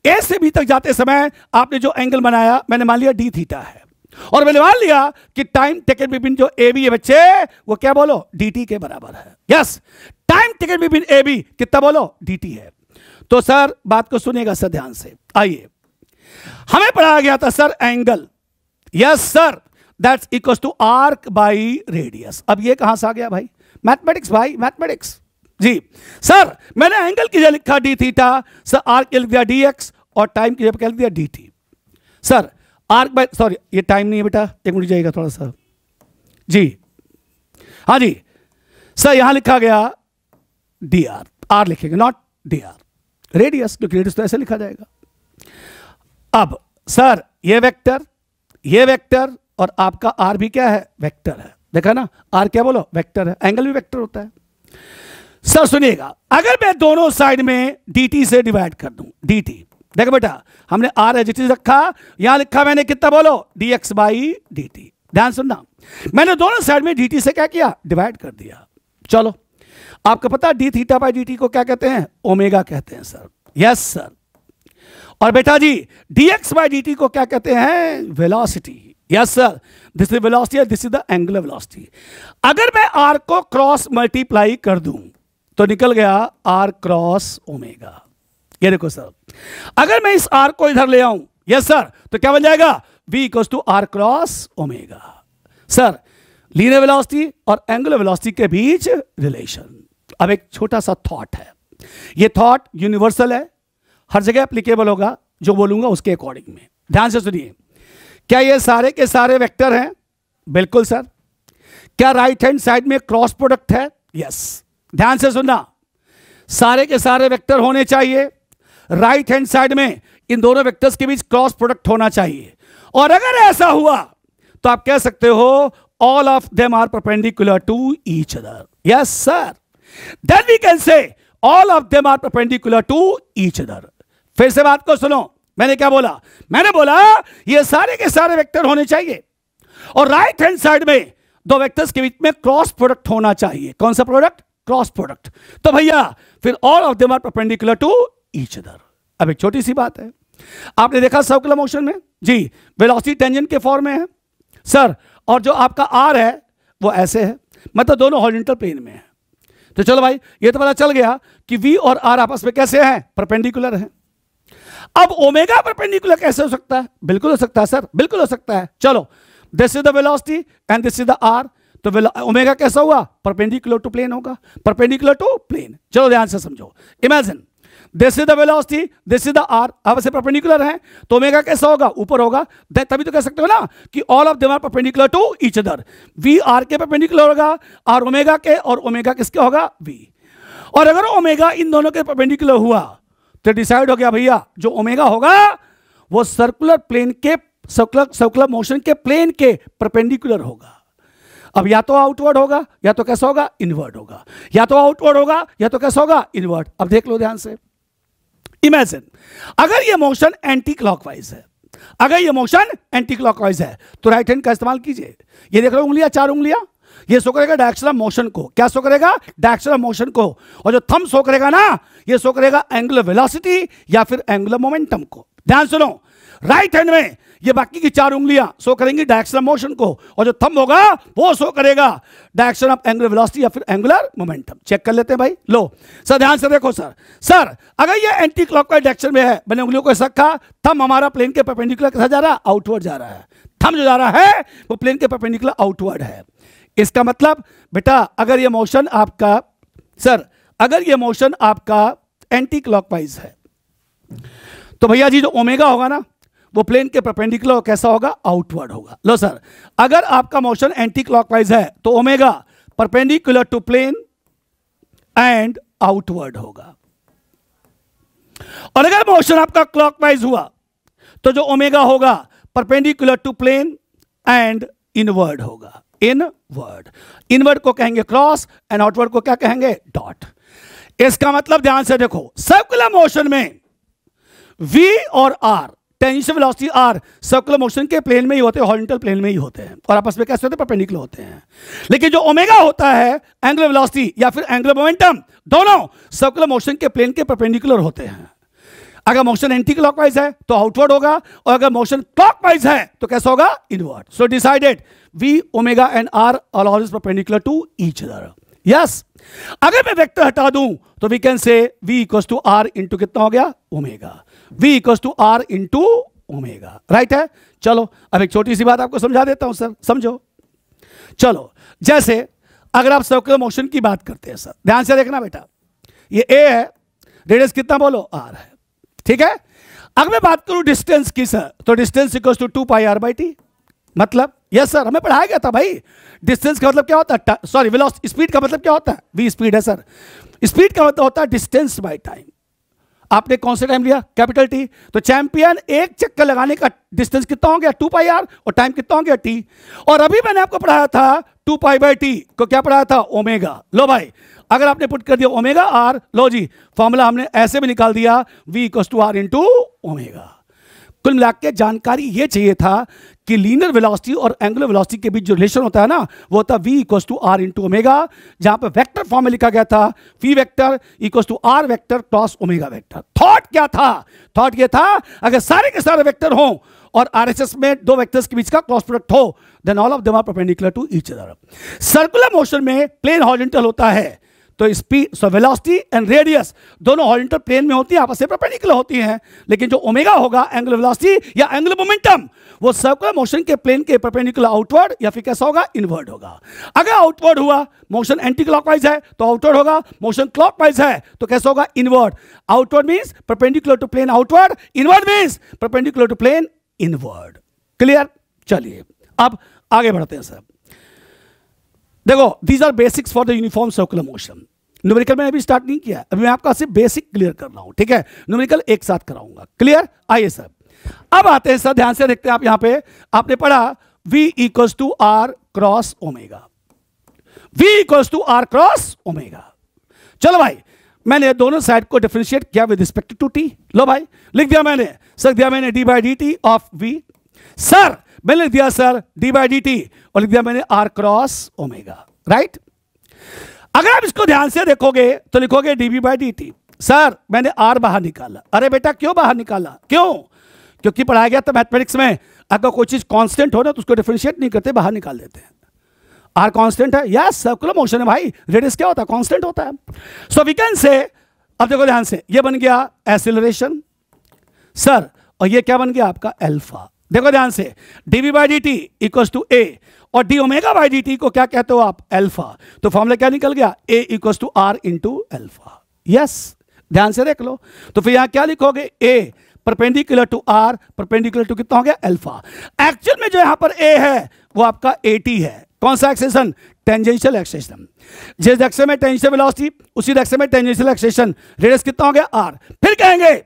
ए से बी तक जाते समय आपने जो एंगल बनाया मैंने मान लिया डी थीटा है, और मैंने मान लिया कि टाइम टेकन बिटवीन जो ए बी है बच्चे वो क्या बोलो, डी टी के बराबर है। Yes, time taken between A B कितना बोलो, डी टी है। तो सर बात को सुनिएगा सर ध्यान से। आइए, हमें पढ़ाया गया था sir angle, yes sir, that's equal to arc by radius. अब ये कहां से आ गया भाई, मैथमेटिक्स भाई, मैथमेटिक्स जी। सर मैंने एंगल की जगह लिखा डी थीटा, सर आर्क के लिख दिया डी एक्स, और टाइम की जगह क्या लिख दिया D T. Sir arc bye, sorry ये टाइम नहीं है बेटा, एक मिनट जाइएगा थोड़ा सा जी। हाँ जी सर, यहां लिखा गया डी आर, आर लिखेंगे नॉट डी आर, रेडियस, क्योंकि रेडियस तो ऐसे लिखा जाएगा। अब सर ये वेक्टर और आपका आर भी क्या है, वेक्टर है। देखा ना, आर क्या बोलो, वेक्टर है, एंगल भी वेक्टर होता है। सर सुनिएगा, अगर मैं दोनों साइड में dt से डिवाइड कर दूं, dt, देखो बेटा हमने आर एज इट इज रखा, यहां लिखा मैंने कितना बोलो, dx बाई dt। ध्यान सुनना, मैंने दोनों साइड में dt से क्या किया, डिवाइड कर दिया। चलो आपको पता d थीटा बाई dt को क्या कहते हैं, ओमेगा कहते हैं सर। Yes sir. और बेटा जी dx बाई dt को क्या कहते हैं, velocity. Yes sir, this is velocity, this is the angular velocity. अगर मैं r को क्रॉस मल्टीप्लाई कर दूं तो निकल गया r क्रॉस ओमेगा। ये देखो सर, अगर मैं इस r को इधर ले आऊं, यस सर, तो क्या बन जाएगा, v equals to r cross omega. Sir linear velocity और एंगुलर वेलोसिटी के बीच रिलेशन। अब एक छोटा सा थॉट है, ये थॉट यूनिवर्सल है, हर जगह एप्लीकेबल होगा, जो बोलूंगा उसके अकॉर्डिंग में। ध्यान से सुनिए, क्या ये सारे के सारे वेक्टर हैं, बिल्कुल सर। क्या राइट हैंड साइड में क्रॉस प्रोडक्ट है, यस। ध्यान से सुनना, सारे के सारे वेक्टर होने चाहिए, राइट हैंड साइड में इन दोनों वेक्टर्स के बीच क्रॉस प्रोडक्ट होना चाहिए। और अगर ऐसा हुआ तो आप कह सकते हो all of them are perpendicular to each other. Yes sir, then we can say all of them are perpendicular to each other. फिर से बात को सुनो, मैंने क्या बोला, मैंने बोला ये सारे के सारे वेक्टर होने चाहिए और राइट हैंड साइड में दो वेक्टर्स के बीच में क्रॉस प्रोडक्ट होना चाहिए। कौन सा प्रोडक्ट, क्रॉस प्रोडक्ट। तो भैया फिर all of them are perpendicular to each other. अब एक छोटी सी बात है, आपने देखा सर्कुलर मोशन में जी वेलोसिटी टेंजेंट के फॉर्म में है सर, और जो आपका आर है वो ऐसे है, मतलब दोनों हॉरिजॉन्टल प्लेन में है। तो चलो भाई ये तो पता चल गया कि v और r आपस में कैसे हैं, परपेंडिकुलर हैं। अब ओमेगा परपेंडिकुलर कैसे हो सकता है, बिल्कुल हो सकता है सर, बिल्कुल हो सकता है। चलो this is the velocity and this is the r, तो ओमेगा कैसा हुआ, परपेंडिकुलर टू प्लेन होगा, परपेंडिकुलर टू प्लेन। चलो ध्यान से समझो, imagine this is the velocity, this is the r, अब से परपेंडिकुलर है तो ओमेगा कैसा होगा, ऊपर होगा। तभी तो कह सकते हो ना कि all of them are perpendicular to each other. v r के परपेंडिकुलर होगा, r ओमेगा के, और ओमेगा किसके होगा, v। और अगर ओमेगा इन दोनों के परपेंडिकुलर हुआ तो डिसाइड हो गया भैया जो ओमेगा होगा वो सर्कुलर प्लेन के, सर्कुलर मोशन के प्लेन के परपेंडिकुलर होगा। अब या तो आउटवर्ड होगा या तो कैसा होगा, इनवर्ड होगा, या तो आउटवर्ड होगा या तो कैसा होगा, इनवर्ड। अब देख लो ध्यान से, इमेजिन अगर ये मोशन एंटी क्लॉकवाइज है, अगर ये मोशन एंटी क्लॉकवाइज है तो राइट हैंड का इस्तेमाल कीजिए। ये देख लो उंगलियां, चार उंगलियां, ये शो करेगा डायरेक्शन ऑफ मोशन को। क्या शो करेगा, डायरेक्शन ऑफ मोशन को। और जो थंब शो करेगा ना, ये शो करेगा एंगुलर वेलोसिटी या फिर एंगुलर मोमेंटम को। ध्यान सुनो, राइट हैंड में ये बाकी की चार उंगलियां शो करेंगी डायरेक्शन ऑफ मोशन को, और जो थंब होगा वो शो करेगा डायरेक्शन ऑफ एंगुलर वेलोसिटी या फिर एंगुलर मोमेंटम। चेक कर लेते हैं भाई। लो सर ध्यान से देखो सर अगर ये एंटी क्लॉकवाइज डायरेक्शन में है, मैंने उंगलियों को ऐसा रखा, थंब हमारा प्लेन के परपेंडिकुलर कैसा जा रहा है, आउटवर्ड जा रहा है। थंब जो जा रहा है वो प्लेन के परपेंडिकुलर आउटवर्ड है। इसका मतलब बेटा अगर ये मोशन आपका, सर अगर ये मोशन आपका एंटी क्लॉकवाइज है तो भैया जी जो ओमेगा होगा ना वो प्लेन के परपेंडिकुलर कैसा होगा, आउटवर्ड होगा। लो सर, अगर आपका मोशन एंटी क्लॉकवाइज है तो omega perpendicular to plane and outward होगा, और अगर मोशन आपका क्लॉकवाइज हुआ तो जो ओमेगा होगा perpendicular to plane and inward होगा। इनवर्ड को कहेंगे क्रॉस एंड आउटवर्ड को क्या कहेंगे, डॉट। इसका मतलब ध्यान से देखो, सर्कुलर मोशन में v और r tangential velocity r circular motion के प्लेन में ही होते हैं, हॉरिजॉन्टल प्लेन में ही होते हैं, और आपस में कैसे होते हैं, परपेंडिकुलर होते हैं। लेकिन जो ओमेगा होता है, एंगुलर वेलोसिटी या फिर एंगुलर मोमेंटम, दोनों सर्कुलर मोशन के प्लेन के परपेंडिकुलर होते हैं। अगर मोशन एंटी क्लॉकवाइज है तो आउटवर्ड होगा, और अगर मोशन क्लॉकवाइज है तो कैसा होगा, inward. So decided v, omega and r are always perpendicular to each other. Yes, अगर मैं वेक्टर हटा दूं तो we can say v equals to r into कितना हो गया, omega. v equals to r into omega, right है। चलो अब एक छोटी सी बात आपको समझा देता हूं सर, समझो। चलो, जैसे अगर आप सर्कुलर मोशन की बात करते हैं सर, ध्यान से देखना बेटा, ये a है, रेडियस कितना बोलो, r है, ठीक है। अगर मैं बात करूं डिस्टेंस की सर, तो distance equals to 2 pi r by t. मतलब यस सर, हमें पढ़ाया गया था भाई, डिस्टेंस का मतलब क्या होता है, सॉरी वेलोसिटी, स्पीड का मतलब क्या होता है, v स्पीड है सर। स्पीड का मतलब होता है डिस्टेंस बाय टाइम। आपने कौन सा टाइम लिया, कैपिटल टी, तो चैंपियन एक चक्कर लगाने का डिस्टेंस कितना हो गया, 2 पाई r, और टाइम कितना हो गया, t। और अभी मैंने आपको पढ़ाया था 2 पाई बाई टी को, क्या पढ़ाया था, ओमेगा। लो भाई, अगर आपने पुट कर दिया ओमेगा r, लो जी फॉर्मूला हमने ऐसे भी निकाल दिया, v equals to r into omega. कुल मिला के जानकारी ये चाहिए था कि लीनियर वेलोसिटी और एंगुलर वेलोसिटी के बीच जो रिलेशन होता है ना, वो होता है v equals to r into omega, जहां पे वेक्टर फॉर्म में लिखा गया था v vector equals to r vector cross omega vector. Thought क्या था, थॉट ये था अगर सारे के सारे वेक्टर हों और RHS में दो वेक्टर्स के बीच का क्रॉस प्रोडक्ट हो, then all of them are perpendicular to each other. Circular motion में प्लेन हॉरिजॉन्टल होता है, तो speed, so velocity and radius दोनों हॉरिजॉन्टल प्लेन में होती है, आपस में परपेंडिकुलर होती हैं। लेकिन जो ओमेगा होगा, एंगुलर वेलोसिटी या एंगुलर मोमेंटम, वो सर्कुलर मोशन के प्लेन के परपेंडिकुलर आउटवर्ड या फिर कैसा होगा, इनवर्ड होगा। अगर आउटवर्ड हुआ, मोशन एंटी क्लॉकवाइज है तो आउटवर्ड होगा, मोशन क्लॉकवाइज है तो कैसा होगा, inward. Outward means perpendicular to plane outward, inward means perpendicular to plane inward. Clear. चलिए अब आगे बढ़ते हैं सर। देखो, these are basics for the uniform circular motion. Numerical मैंने अभी स्टार्ट नहीं किया, अभी मैं आपका सिर्फ बेसिक क्लियर कर रहा हूं, ठीक है। न्यूमेरिकल एक साथ कराऊंगा। क्लियर। आइए सर, अब आते हैं सर, ध्यान से देखते हैं आप। यहां पे आपने पढ़ा v equals to r cross omega, v equals to r cross omega. चलो भाई, मैंने दोनों साइड को डिफरेंशिएट किया विद रिस्पेक्ट टू t। लो भाई, लिख दिया मैंने सर, दिया मैंने d by D t of v। Sir मैंने लिख दिया sir d by D t, और लिख दिया मैंने r क्रॉस ओमेगा, राइट। अगर आप इसको ध्यान से देखोगे तो लिखोगे dv by D T. Sir मैंने r बाहर निकाला। अरे बेटा क्यों बाहर निकाला, क्यों? क्योंकि पढ़ाया गया था मैथमेटिक्स में, अगर कोई चीज कांस्टेंट हो ना तो उसको डिफरेंशिएट नहीं करते, बाहर निकाल देते हैं। r कांस्टेंट है, यस सर्कुलर मोशन है भाई, रेडियस क्या होता है, कांस्टेंट होता है। सो वी कैन से, अब देखो ध्यान से, ये बन गया एक्सीलरेशन सर, और ये क्या बन गया आपका अल्फा। देखो ध्यान से, dv by D t equals to a, और d omega by D t को क्या कहते हो आप, अल्फा। तो फॉर्मूला क्या निकल गया, a equals to r into alpha. Yes, ध्यान से देख लो। तो फिर यहां क्या लिखोगे, a perpendicular to r, perpendicular to कितना हो गया, अल्फा। एक्चुअल में जो यहां पर a है वो आपका at है। कौन सा एक्सेशन, टेंजेंशियल एक्सेशन। जिस डायरेक्शन में टेंजेंशियल वेलोसिटी, उसी डायरेक्शन में टेंजेंशियल एक्सेशन, रेडियस कितना हो गया, r। फिर कहेंगे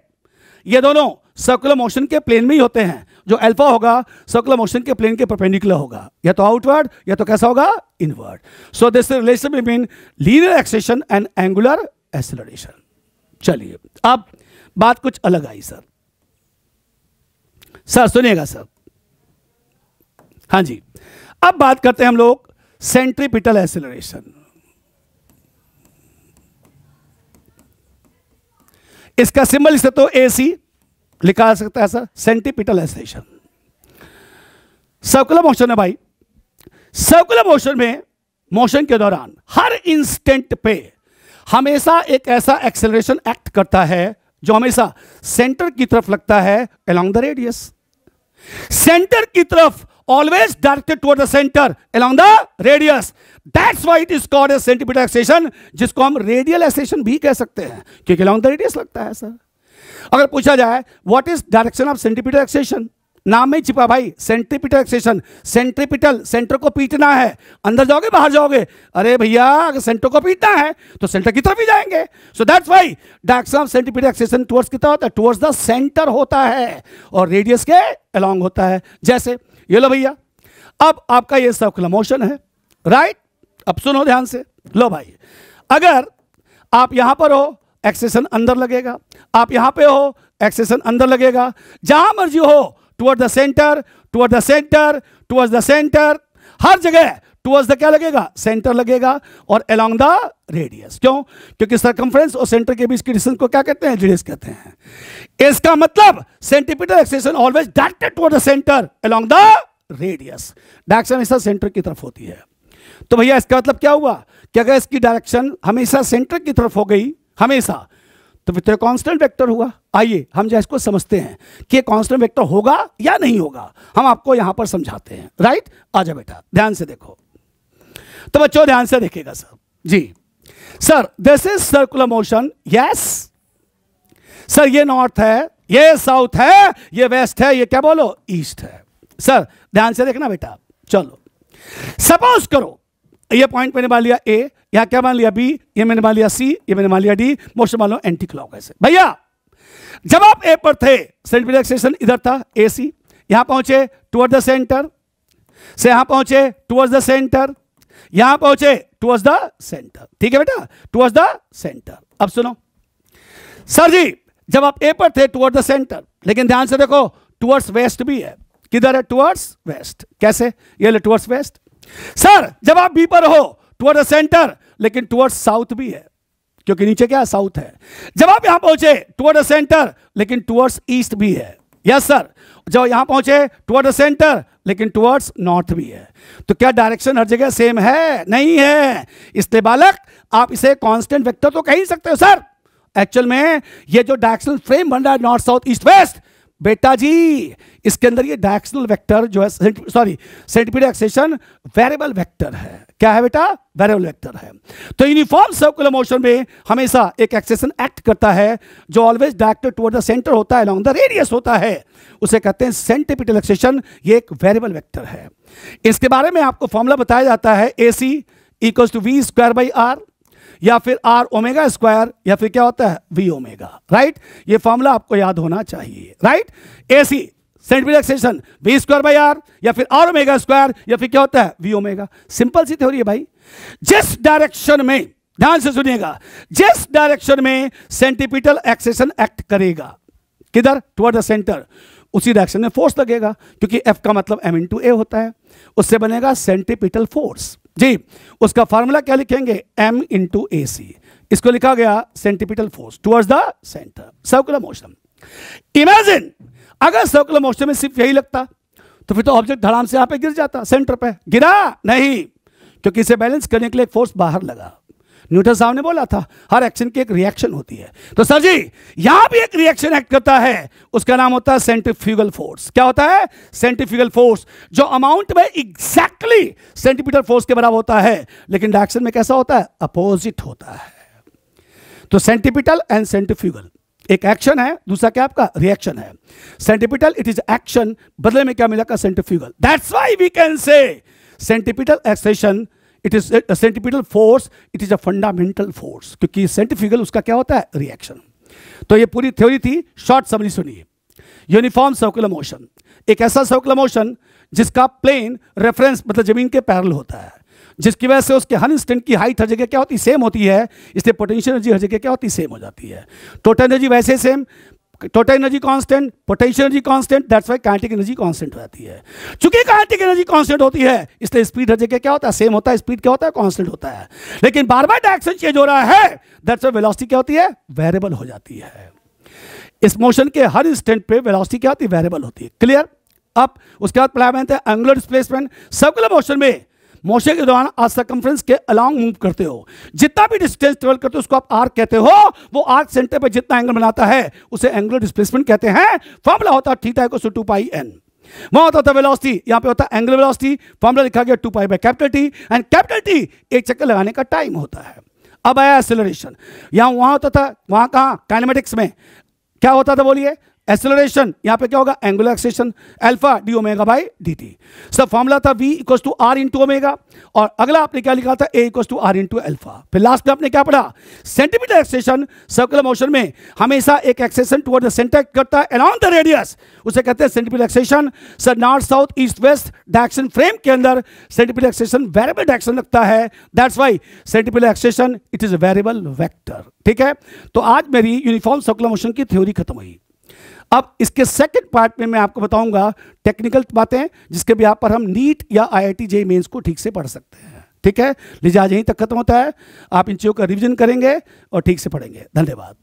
ये दोनों सर्कुलर मोशन के प्लेन में ही होते हैं, जो अल्फा होगा सर्कुलर मोशन के प्लेन के परपेंडिकुलर होगा, या तो आउटवर्ड या तो कैसा होगा, inward. So this relation between linear acceleration and angular acceleration. चलिए अब बात कुछ अलग आई सर। सर सुनिएगा सर, हाँ जी, अब बात करते हैं हम लोग सेंट्रीपिटल एक्सेलरेशन। इसका सिंबल इसे तो AC लिखा जा सकता है sir, centripetal acceleration. Circular motion है भाई, सर्कुलर मोशन में, मोशन के दौरान हर इंस्टेंट पे हमेशा एक ऐसा एक्सेलरेशन एक्ट करता है जो हमेशा सेंटर की तरफ लगता है अलोंग द रेडियस। सेंटर की तरफ, always directed toward the centre along the radius, that's why it is called a centripetal acceleration, जिसको हम रेडियल एक्सेलरेशन भी कह सकते हैं, क्योंकि अलोंग द रेडियस लगता है सर। अगर पूछा जाए what is direction of centripetal acceleration, नाम में ही छिपा भाई, सेंट्रीपिटल एक्सेशन। सेंट्रीपिटल, सेंटर को पीटना है। अंदर जाओगे बाहर जाओगे? अरे भैया अगर सेंटर को पीटना है तो सेंटर की तरफ ही जाएंगे। So that's why direction of centripetal acceleration towards कितना होता है? टुवर्ड्स द सेंटर होता है और रेडियस के अलोंग होता है। जैसे ये लो भैया, अब आपका ये सर्कुलर मोशन है, राइट? अब सुनो ध्यान से, लो भाई, अगर आप यहां पर हो एक्सेशन अंदर लगेगा, आप यहां पे हो एक्सेशन अंदर लगेगा, जहां मर्जी हो, toward the centre, toward the centre, towards the centre, हर जगह टुवर्ड्स द क्या लगेगा? सेंटर लगेगा और अलोंग द रेडियस। क्यों? क्योंकि सर्कमफ्रेंस और सेंटर के बीच की डिस्टेंस को क्या कहते हैं? रेडियस कहते हैं। इसका मतलब centripetal acceleration always directed toward the centre along the radius. डायरेक्शन हमेशा सेंटर की तरफ होती है। तो भैया इसका मतलब क्या हुआ कि अगर इसकी डायरेक्शन हमेशा सेंटर की तरफ हो गई, हमेशा, तो फिर तो कांस्टेंट वेक्टर हुआ। आइए हम जो इसको समझते हैं कि कांस्टेंट वेक्टर होगा या नहीं होगा, हम आपको यहां पर समझाते हैं, राइट? आजा बेटा ध्यान से देखो। तो बच्चों ध्यान से देखिएगा सर जी। Sir this is circular motion, yes sir. ये नॉर्थ है, ये साउथ है, ये वेस्ट है, ये क्या बोलो? ईस्ट है। सर ध्यान से देखना बेटा। चलो सपोज करो ये पॉइंट मैंने मान लिया ए, यहां क्या मान लिया बी, ये मैंने मान लिया सी, ये मैंने मान लिया डी, मोशन मान लो एंटी क्लॉकवाइज। भैया जब आप ए पर थे सेंट्रीपिटल एक्सेशन इधर था ए सी, यहां पहुंचे टुवर्ड द सेंटर, से यहां पहुंचे टुवर्ड्स द सेंटर, यहां पहुंचे टुवर्ड्स द सेंटर। ठीक है बेटा, टुवर्ड्स द सेंटर। अब सुनो सर जी, जब आप ए पर थे टुवर्ड द सेंटर, लेकिन ध्यान से देखो टुवर्ड्स वेस्ट भी है। किधर है? Towards waste. कैसे? ये ले टुवर्ड्स वेस्ट। सर जब आप बी पर हो टुवर्ड द सेंटर, लेकिन टुवर्ड्स साउथ भी है, क्योंकि नीचे क्या साउथ है। जब आप यहां पहुंचे टुवर्ड द सेंटर, लेकिन टुवर्ड्स ईस्ट भी है। Yes sir. जब यहां पहुंचे टुवर्ड द सेंटर, लेकिन टुवर्ड्स नॉर्थ भी है। तो क्या डायरेक्शन हर जगह सेम है? नहीं है। इसलिए बालक आप इसे कांस्टेंट वेक्टर तो कह ही सकते हो सर। एक्चुअल में ये जो डायरेक्शनल फ्रेम बन रहा है नॉर्थ साउथ ईस्ट वेस्ट, बेटा जी इसके अंदर ये डायरेक्शनल वेक्टर जो है, sorry centripetal acceleration variable vector है। क्या है बेटा? वेरिएबल वेक्टर है। तो यूनिफॉर्म सर्कुलर मोशन में हमेशा एक एक्सेशन एक्ट करता है जो always directed toward the centre होता है, अलोंग द रेडियस होता है, उसे कहते हैं सेंट्रीपिटल एक्सेशन। ये एक वेरिएबल वेक्टर है। इसके बारे में आपको फॉर्मूला बताया जाता है AC equals to V square by R, या फिर R ओमेगा स्क्वायर, या फिर क्या होता है V ओमेगा, राइट? ये फॉर्मूला आपको याद होना चाहिए, right? AC centripetal acceleration V square by R, या फिर R ओमेगा स्क्वायर, या फिर क्या होता है V ओमेगा। सिंपल सी थ्योरी है भाई। जिस डायरेक्शन में, ध्यान से सुनिएगा, जिस डायरेक्शन में सेंट्रीपिटल एक्सेशन एक्ट करेगा, किधर? टुवर्ड द सेंटर, उसी डायरेक्शन में फोर्स लगेगा, क्योंकि F का मतलब M इंटू A होता है। उससे बनेगा सेंट्रीपिटल फोर्स जी। उसका फार्मूला क्या लिखेंगे? M into AC। इसको लिखा गया centripetal force towards the centre. Circular motion, imagine अगर सर्कुलर मोशन में सिर्फ यही लगता तो फिर तो ऑब्जेक्ट धड़ाम से यहां पे गिर जाता। सेंटर पे गिरा नहीं, क्योंकि इसे बैलेंस करने के लिए एक फोर्स बाहर लगा। न्यूटन साहब ने बोला था हर एक्शन की एक रिएक्शन होती है। तो सर जी यहां भी एक रिएक्शन एक्ट करता है, उसका नाम होता है सेंट्रीफ्यूगल फोर्स। क्या होता है? सेंट्रीफ्यूगल फोर्स, जो अमाउंट में एग्जैक्टली सेंट्रीपिटल फोर्स के बराबर होता है, लेकिन डायरेक्शन में कैसा होता है? अपोजिट होता है। तो सेंट्रीपिटल एंड सेंट्रीफ्यूगल एक एक्शन है, दूसरा क्या आपका रिएक्शन है। सेंट्रीपिटल इट इज एक्शन, बदले में क्या मिलेगा? Centrifugal. That's why we can say centripetal acceleration it is centripetal force, it is a fundamental force, क्योंकि सेंट्रीफ्यूगल उसका क्या होता है? रिएक्शन। तो ये पूरी थ्योरी थी, शॉर्ट समरी सुनिए। यूनिफॉर्म सर्कुलर मोशन एक ऐसा सर्कुलर मोशन जिसका प्लेन रेफरेंस मतलब जमीन के पैरेलल होता है, जिसकी वजह से उसके हर इंस्टेंट की हाइट हर जगह क्या होती है? सेम होती है। इसलिए पोटेंशियल एनर्जी हर जगह क्या होती है? सेम हो जाती है। टोटल एनर्जी वैसे same, total energy constant, potential energy constant, that's why kinetic energy constant हो जाती है। चूंकि काइनेटिक एनर्जी कांस्टेंट होती है, इसलिए स्पीड हर जगह क्या होता है? सेम होता है। स्पीड क्या होता है? कांस्टेंट होता है। लेकिन बार बार डायरेक्शन चेंज हो रहा है, दैट्स व्हाई वेलोसिटी क्या होती है? वेरिएबल हो जाती है। इस मोशन के हर इंस्टेंट पे वेलोसिटी क्या होती है? वेरिएबल होती है। क्लियर? अब उसके बाद प्लान है एंगुलर डिस्प्लेसमेंट। सर्कुलर मोशन में मोशन के दौरान आप सर्कमफ्रेंस के अलोंग मूव करते हो, जितना भी डिस्टेंस ट्रेवल करते हो उसको आप आर्क कहते हो। वो आर्क सेंटर पे जितना एंगल बनाता है उसे एंगुलर डिस्प्लेसमेंट कहते हैं। फॉर्मूला होता है theta equals to 2 pi n। वहां होता था वेलोसिटी, यहां पे होता है एंगुलर वेलोसिटी। फॉर्मूला लिखा गया 2 pi by capital T, and capital T एक चक्कर लगाने का टाइम होता है। अब आया एक्सेलरेशन। यहां वहां होता था, वहां कहां? काइनेमेटिक्स में क्या होता था बोलिए? एक्सेलरेशन यहां पे क्या होगा, angular acceleration, alpha D omega by D t. सब फॉर्मूला था v equal to r into omega, और अगला आपने क्या लिखा था, a equal to r into alpha. फिर लास्ट में आपने क्या पढ़ा, सेंटीमीटर एक्सेलरेशन सर्कुलर मोशन में हमेशा एक एक्सेलरेशन टुवर्ड द सेंटर करता है अराउंड द रेडियस, उसे कहते हैं centimetre acceleration. Sir north south east west direction frame के अंदर सेंटीमीटर एक्सेलरेशन वेरिएबल डायरेक्शन रखता है, that's why centimetre acceleration it is a variable vector. ठीक है, तो आज मेरी यूनिफॉर्म सर्कुलर मोशन की थ्योरी खत्म हुई। अब इसके सेकंड पार्ट में मैं आपको बताऊंगा टेक्निकल बातें, जिसके भी आप पर हम नीट या IIT JEE मेंस को ठीक से पढ़ सकते हैं। ठीक है, लिहाजा यहीं तक खत्म होता है। आप इन चीज़ों का रिवीजन करेंगे और ठीक से पढ़ेंगे। धन्यवाद।